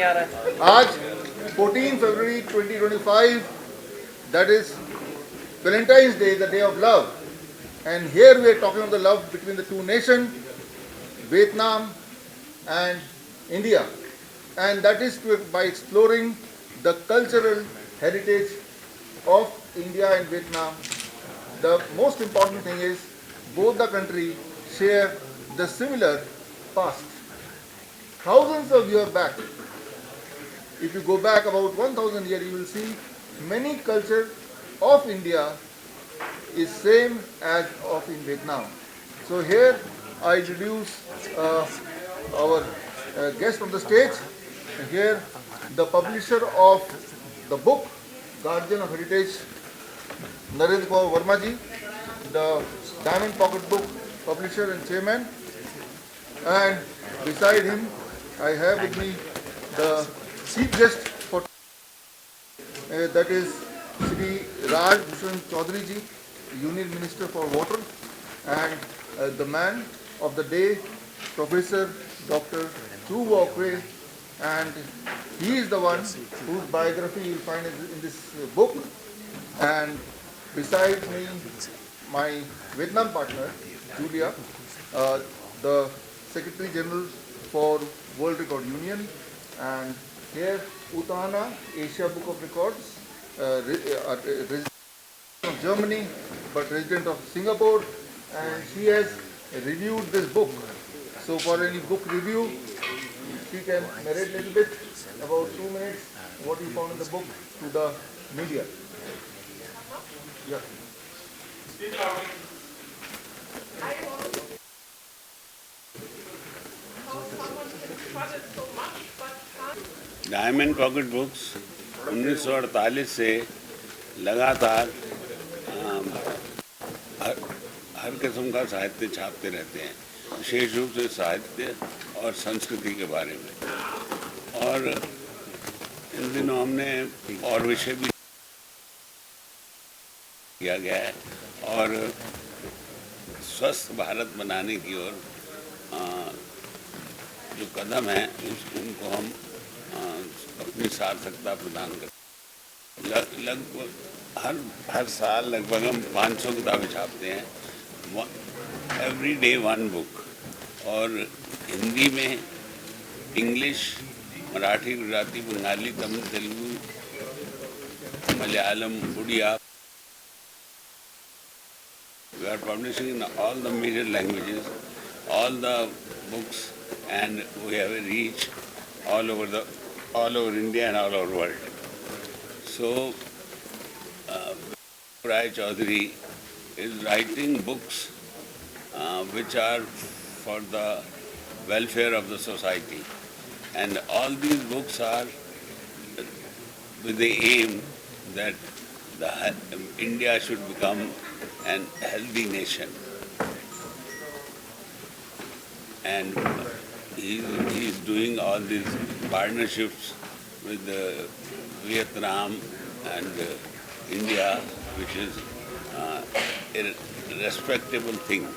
आज 14 February 2025, that is Valentine's Day, the day of love. And here we are talking of the love between the two nations, Vietnam and India. And that is by exploring the cultural heritage of India and Vietnam. The most important thing is both the countries share the similar past. Thousands of years back, if you go back about 1000 years, you will see many culture of India is same as of in Vietnam. So here I introduce our guest on the stage. Here the publisher of the book, Guardian of Heritage, Narendra Kaur Verma ji, the Diamond Pocket Book publisher and chairman. And beside him, I have with me the chief guest for that is Shri Raj Bhushan Chaudhary ji, Union Minister for Water, and the man of the day, Professor Dr. Chu Walkway, and he is the one whose biography you will find in this book. And beside me, my Vietnam partner, Julia, the Secretary General for World Record Union, and here Utana, Asia Book of Records, resident of Germany but resident of Singapore, and she has reviewed this book. So for any book review, she can narrate a little bit about 2 minutes what you found in the book to the media. Yeah. Diamond pocket books 1948 से लगातार हर किस्म का साहित्य छापते रहते हैं, विशेष रूप से साहित्य और संस्कृति के बारे में। और इन दिनों हमने और विषय भी किया गया है और स्वस्थ भारत बनाने की ओर जो कदम है उनको हम अपनी सार्थकता प्रदान करते हैं। लगभग हर साल लगभग हम 500 किताबें छापते हैं, एवरी डे वन बुक। और हिंदी में, English, Marathi, Gujarati, Bengali, Tamil, Telugu, Malayalam, Oriya. We are publishing in all the major languages, all the books, and we have a reach all over India and all over the world. So, Rai Chaudhary is writing books which are for the welfare of the society, and all these books are with the aim that India should become an healthy nation. And he is doing all these partnerships with Vietnam and India, which is a respectable thing.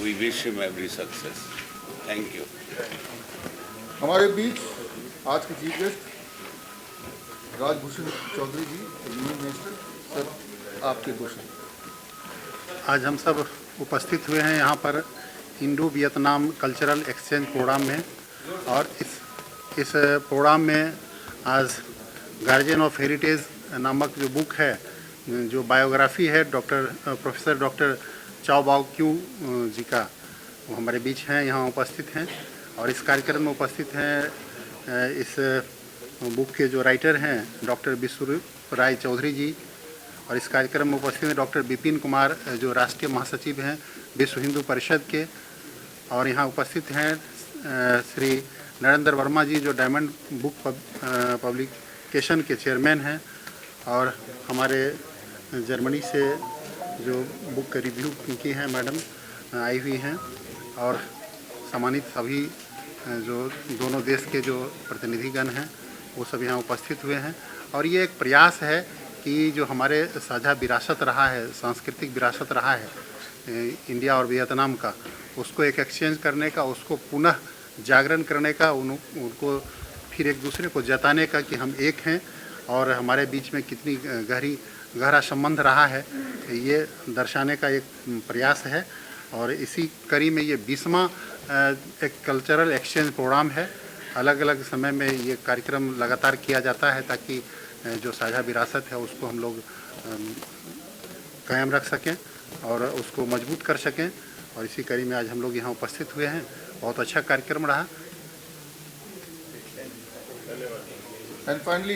We wish him every success. Thank you. हमारे बीच आज के chief guest Rajbhushan Chaudhary ji, union minister. Sir, आपके question. आज हम सब उपस्थित हुए हैं यहाँ पर Indo Vietnam cultural exchange programme में, और इस प्रोग्राम में आज गार्जियन ऑफ हेरिटेज नामक जो बुक है, जो बायोग्राफी है प्रोफेसर डॉक्टर चाओ बाओ क्यू जी का, वो हमारे बीच हैं, यहाँ उपस्थित हैं। और इस कार्यक्रम में उपस्थित हैं इस बुक के जो राइटर हैं डॉक्टर विश्व राय चौधरी जी, और इस कार्यक्रम में उपस्थित हैं डॉक्टर विपिन कुमार जो राष्ट्रीय महासचिव हैं विश्व हिंदू परिषद के, और यहाँ उपस्थित हैं श्री नरेंद्र वर्मा जी जो डायमंड बुक पब्लिकेशन के चेयरमैन हैं, और हमारे जर्मनी से जो बुक रिव्यू की हैं मैडम आई हुई हैं, और सम्मानित सभी जो दोनों देश के जो प्रतिनिधिगण हैं वो सब यहाँ उपस्थित हुए हैं। और ये एक प्रयास है कि जो हमारे साझा विरासत रहा है, सांस्कृतिक विरासत रहा है इंडिया और वियतनाम का, उसको एक एक्सचेंज करने का, उसको पुनः जागरण करने का, उनको फिर एक दूसरे को जताने का कि हम एक हैं और हमारे बीच में कितनी गहरा संबंध रहा है, ये दर्शाने का एक प्रयास है। और इसी कड़ी में ये 20वां एक कल्चरल एक्सचेंज प्रोग्राम है। अलग अलग समय में ये कार्यक्रम लगातार किया जाता है ताकि जो साझा विरासत है उसको हम लोग कायम रख सकें और उसको मजबूत कर सकें। और इसी कड़ी में आज हम लोग यहाँ उपस्थित हुए हैं। बहुत अच्छा कार्यक्रम रहा। एंड फाइनली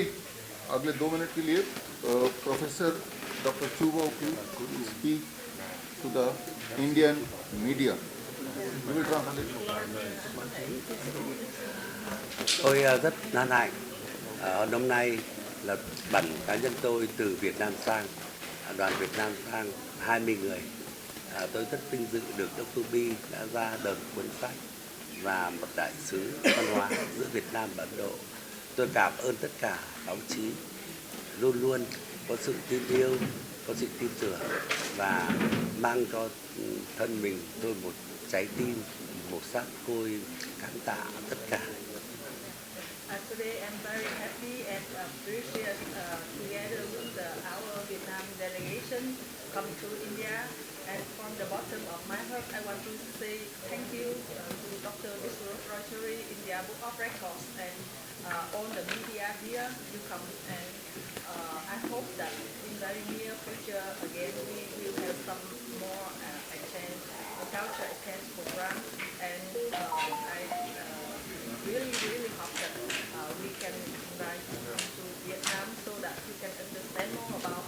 अगले 2 मिनट के लिए प्रोफेसर डॉक्टर चुबो speak to the Indian media. Tôi rất hân hạnh năm nay là bản cá nhân tôi từ Việt Nam sang, đoàn Việt Nam sang 20 người. Tôi rất vinh dự được Dr. Bi đã ra đợt cuốn sách và một đại sứ văn hóa giữa Việt Nam và Ấn Độ. Tôi cảm ơn tất cả báo chí luôn luôn có sự tin yêu, có sự tin tưởng và mang cho thân mình tôi một trái tim, một sắc côi khán giả tất cả. Today I'm very happy and appreciate together with our Vietnam delegation come to India, and from the bottom of my heart I want to say thank you to Dr. Viswarajuri, India Book of Records, and all the media here you come, and I hope that in very near future again we will have some more exchange, culture exchange program, and I really hope that we can invite you to Vietnam so that you can understand more about